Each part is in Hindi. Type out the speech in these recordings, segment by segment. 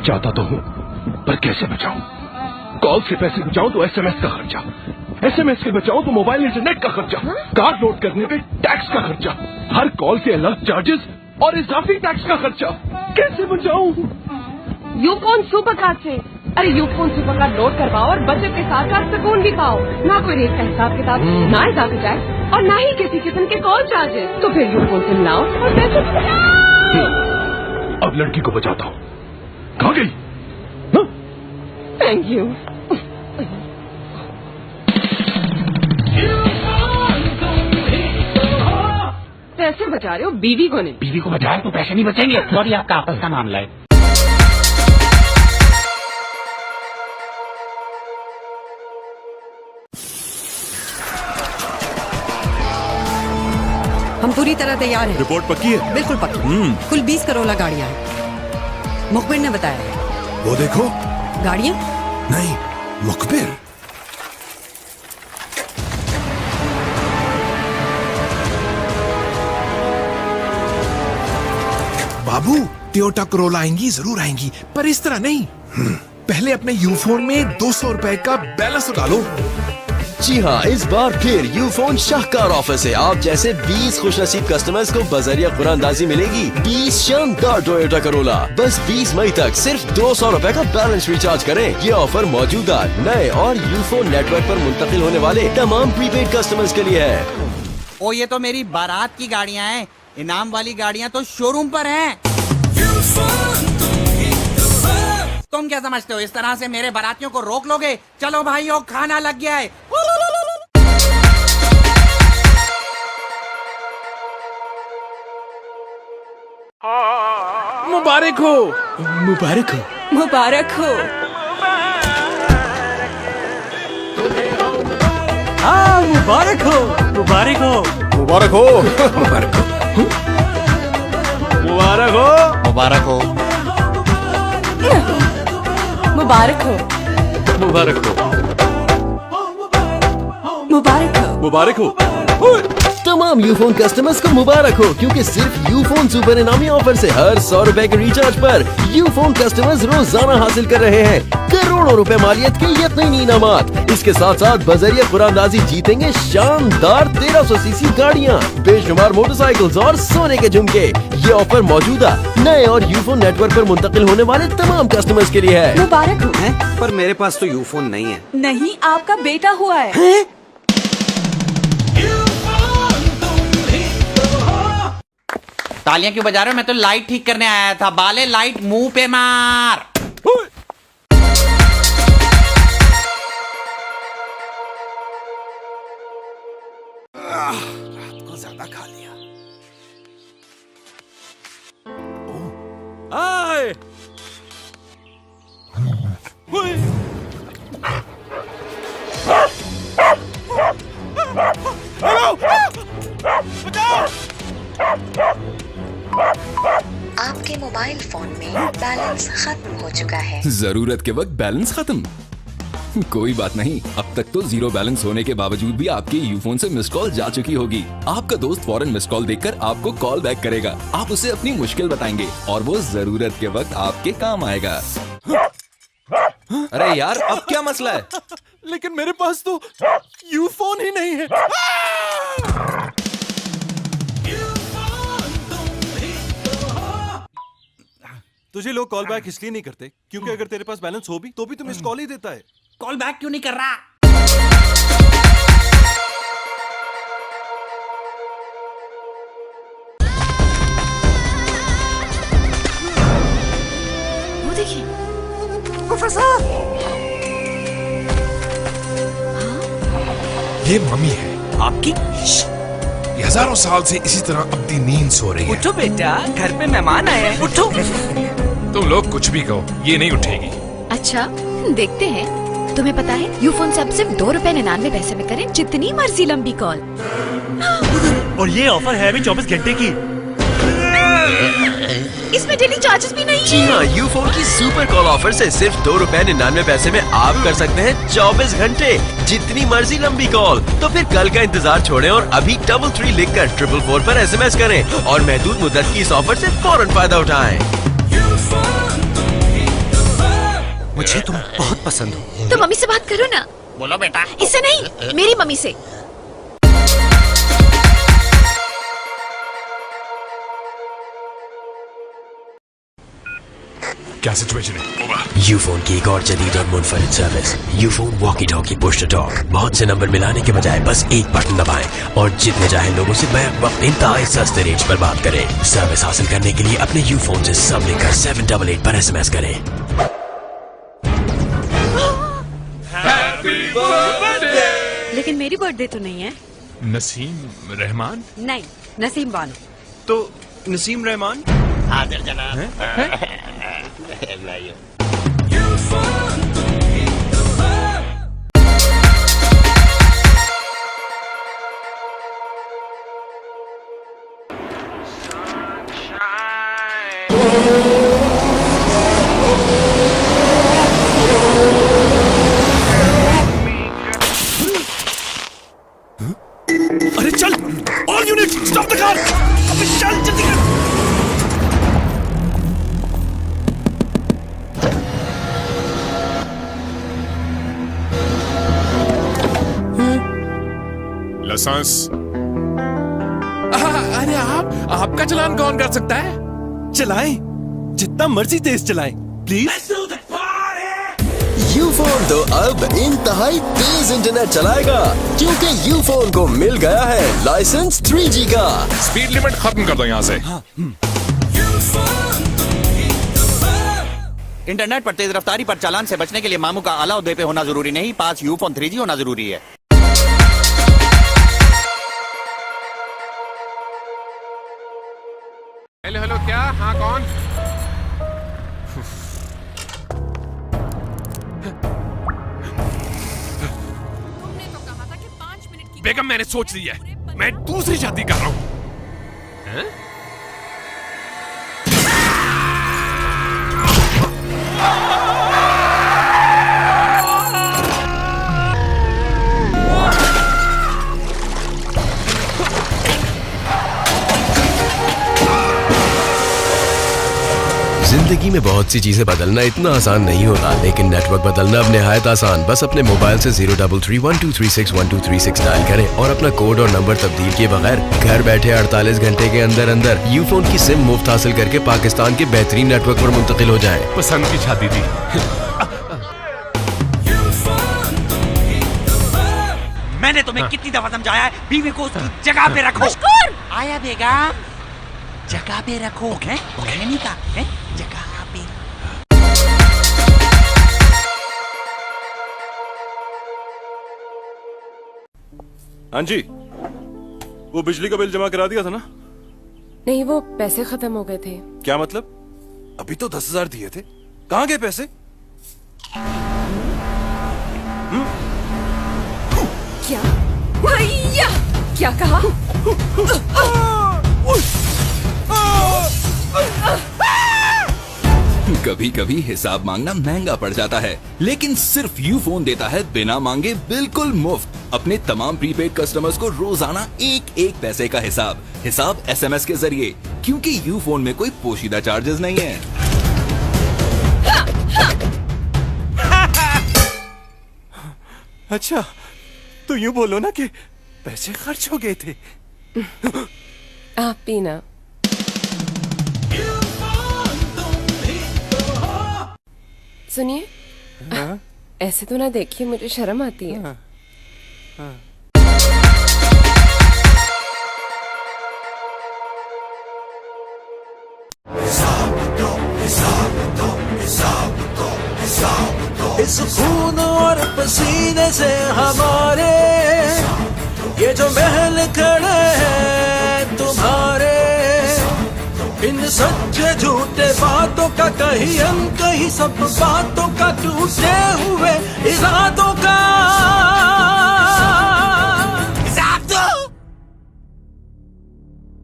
चाहता तो हूं, पर कैसे बचाऊं? कॉल से पैसे बचाऊं तो एसएमएस का खर्चा, एसएमएस से बचाऊं तो मोबाइल इंटरनेट का खर्चा, कार्ड लोड करने पे टैक्स का खर्चा, हर कॉल से अलग चार्जेस और इजाफी टैक्स का खर्चा। कैसे बचाऊं? यूफोन सुपर कार्ड से। अरे यूफोन सुपर कार्ड लोड करवाओ और बचत के साथ साथ सुकून भी पाओ। ना कोई रेट का हिसाब किताब, ना इजाफी टैक्स और ना ही किसी किस्म के कॉल चार्जेस। तो फिर यूफोन से मिलाओ और पैसे बचाओ। अब लड़की को बचाता हूँ। कहाँ गई? Thank you. पैसे बचा रहे हो, बीवी को नहीं। बीवी को बचाए तो पैसे नहीं बचेंगे। सॉरी, आपका आपस का मामला है। हम पूरी तरह तैयार हैं। रिपोर्ट पक्की है? बिल्कुल पक्की। कुल 20 करोड़ गाड़ियां हैं, मुखबिर ने बताया। वो देखो। गाड़ियां? नहीं, मुखबिर। बाबू, टोयोटा करोला आएंगी, जरूर आएंगी, पर इस तरह नहीं। पहले अपने यूफोन में 200 रुपए का बैलेंस डालो। जी हाँ, इस बार फिर यूफोन शाहकार ऑफर से आप जैसे 20 खुशनसीब कस्टमर्स को बजरिया कुरानदाजी मिलेगी 20 शानदार टोयोटा करोला। बस 20 मई तक सिर्फ 200 रुपए का बैलेंस रिचार्ज करें। ये ऑफर मौजूदा नए और यूफोन नेटवर्क पर मुंतकिल होने वाले तमाम प्रीपेड कस्टमर्स के लिए है। ओ, ये तो मेरी बारात की गाड़ियाँ हैं। इनाम वाली गाड़ियाँ तो शोरूम पर हैं। तुम क्या समझते हो, इस तरह से मेरे बारातियों को रोक लोगे? चलो भाइयों, खाना लग गया है। मुबारक हो, मुबारक हो, मुबारक हो। हाँ, मुबारक हो, मुबारक हो, मुबारक हो, मुबारक हो, मुबारक हो, मुबारक हो, मुबारक हो, मुबारक हो, मुबारक हो, मुबारक हो। तमाम यूफोन कस्टमर्स को मुबारक हो, क्योंकि सिर्फ यूफोन सुपर इनामी ऑफर से हर 100 रुपए के रिचार्ज पर यूफोन कस्टमर्स रोजाना हासिल कर रहे हैं करोड़ों रुपए मालियत के यकीनी इनामात। इसके साथ साथ बजरिया कुरानदाजी जीतेंगे शानदार 1300 सीसी गाड़ियाँ, बेशुमार मोटरसाइकिल्स और सोने के झुमके। ये ऑफर मौजूदा नए और यूफोन नेटवर्क पर मुंतकिल होने वाले तमाम कस्टमर्स के लिए है। मुबारक हो। पर मेरे पास तो यूफोन नहीं है। नहीं, आपका बेटा हुआ है। तालियां क्यों बजा रहे हो? मैं तो लाइट ठीक करने आया था। बाले, लाइट मुंह पे मार। रात को ज्यादा खा लिया। आए। आपके मोबाइल फोन में बैलेंस खत्म हो चुका है। जरूरत के वक्त बैलेंस खत्म? कोई बात नहीं, अब तक तो जीरो बैलेंस होने के बावजूद भी आपके यूफोन से मिस कॉल जा चुकी होगी। आपका दोस्त फौरन मिस कॉल देखकर आपको कॉल बैक करेगा। आप उसे अपनी मुश्किल बताएंगे और वो जरूरत के वक्त आपके काम आएगा। अरे यार, अब क्या मसला है? लेकिन मेरे पास तो यूफोन ही नहीं है। तुझे लोग कॉल बैक इसलिए नहीं करते क्योंकि अगर तेरे पास बैलेंस हो भी तो भी तुम मिस कॉल ही देता है। कॉल बैक क्यों नहीं कर रहा? वो देखिए, प्रोफेसर, ये मम्मी है आपकी? ये हजारों साल से इसी तरह अपनी नींद सो रही है। उठो बेटा, घर पे मेहमान आए हैं। उठो। तुम लोग कुछ भी कहो, ये नहीं उठेगी। अच्छा, देखते हैं। तुम्हें पता है यूफोन से अब सिर्फ 2 रुपए 99 पैसे में करें जितनी मर्जी लंबी कॉल। और ये ऑफर है भी 24 घंटे की। इसमें डेली चार्जेस भी नहीं जी हाँ, यूफोन की सुपर कॉल ऑफर से सिर्फ 2 रुपए 99 पैसे में आप कर सकते हैं 24 घंटे जितनी मर्जी लंबी कॉल। तो फिर कल का इंतजार छोड़ें और अभी 33 लिखकर 444 पर SMS करें और महदूद मुद्दत की इस ऑफर से फौरन फायदा उठाएं। मुझे तुम बहुत पसंद हो। तो मम्मी से बात करो ना। बोलो बेटा। इससे नहीं, मेरी मम्मी से। क्या सिचुएशन है? यूफोन की एक और जदीद और मुनफरिद service, Ufone walkie talkie push to talk. बहुत से नंबर मिलाने के बजाय बस एक बटन दबाएं और जितने चाहे लोगों से बैक वक्त इंतहाई सस्ते रेंज पर बात करें। सर्विस हासिल करने के लिए अपने यूफोन से सब लेकर 788 पर SMS करें। लेकिन मेरी बर्थडे तो नहीं है। नसीम रहमान? नहीं, नसीम बानो। तो नसीम रहमान। हाजिर जनाब। अरे चल, all unit stop the car. अबे चल जल्दी कर। लाइसेंस। अरे आपका चलान कौन कर सकता है? चलाएं, जितना मर्जी तेज चलाएं, प्लीज। यूफोन तो अब इंतहाई तेज इंटरनेट चलाएगा, क्योंकि यूफोन को मिल गया है लाइसेंस 3G का। स्पीड लिमिट खत्म कर दो यहाँ से। इंटरनेट पर तेज रफ्तारी पर चालान से बचने के लिए मामू का आला उद्दे पे होना जरूरी नहीं, पास यूफोन 3G होना जरूरी है। हेलो हेलो, क्या? हाँ कौन? बेगम मैंने सोच ली है, मैं दूसरी शादी कर रहा हूँ। जिंदगी में बहुत सी चीजें बदलना इतना आसान नहीं होता, लेकिन नेटवर्क बदलना अब निहायत आसान। बस अपने मोबाइल से 03312361236 डायल करें और अपना कोड और नंबर तब्दील किए बगैर घर बैठे 48 घंटे के अंदर अंदर यूफोन की सिम मुफ्त हासिल करके पाकिस्तान के बेहतरीन नेटवर्क पर मुंतकिल हो जाएं। पसंद की शादी थी। मैंने तुम्हें कितनी दफा समझाया है, बीवी को उसकी जगह पे रखो। आया बेगम, जगह पे रखो। है नहीं था, है जगह पे। हाँ जी, वो बिजली का बिल जमा करा दिया था ना? नहीं, वो पैसे खत्म हो गए थे। क्या मतलब? अभी तो 10,000 दिए थे, कहाँ गए पैसे? क्या? भैया, क्या कहा? कभी कभी हिसाब मांगना महंगा पड़ जाता है, लेकिन सिर्फ यूफोन देता है बिना मांगे बिल्कुल मुफ्त अपने तमाम प्रीपेड कस्टमर्स को रोजाना एक पैसे का हिसाब SMS के जरिए, क्योंकि यूफोन में कोई पोशीदा चार्जेस नहीं है। अच्छा, तो यूँ बोलो ना कि पैसे खर्च हो गए थे। आप पीना। सुनिए, ऐसे तो ना देखिए, मुझे शर्म आती है। इस खून और पसीने से हमारे ये जो महल खड़े हैं तुम्हारे, इन सच्चे झूठे बातों का कहीं अंत, कहीं सब बातों का टूटे हुए इरादों का हिसाब दो।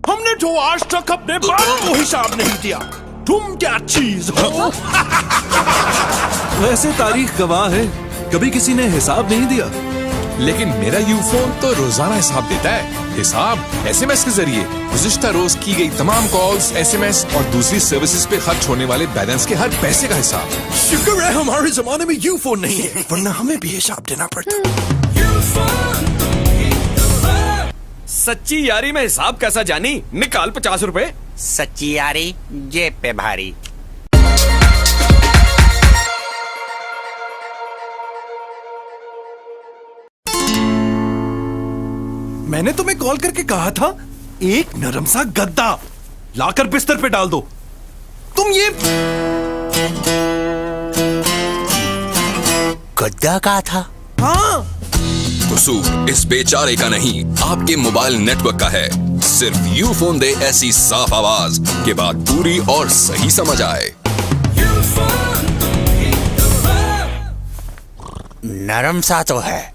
हमने जो आज तक अपने बाप को हिसाब नहीं दिया, तुम क्या चीज हो? वैसे तारीख गवाह है, कभी किसी ने हिसाब नहीं दिया। लेकिन मेरा यूफोन तो रोजाना हिसाब देता है। हिसाब एसएमएस के जरिए गुज़िश्ता रोज की गई तमाम कॉल्स, एसएमएस और दूसरी सर्विसेज पे खर्च होने वाले बैलेंस के हर पैसे का हिसाब। शुक्र है हमारे जमाने में यूफोन नहीं है, वरना हमें भी हिसाब देना पड़ता। सच्ची यारी में हिसाब कैसा जानी? निकाल 50 रुपए। सच्ची यारी जेब पे भारी। मैंने तुम्हें कॉल करके कहा था एक नरम सा गद्दा लाकर बिस्तर पे डाल दो। तुम ये गद्दा कहा था? हाँ, कसूर इस बेचारे का नहीं, आपके मोबाइल नेटवर्क का है। सिर्फ यूफोन दे ऐसी साफ आवाज के बाद पूरी और सही समझ आए। नरम सा तो है,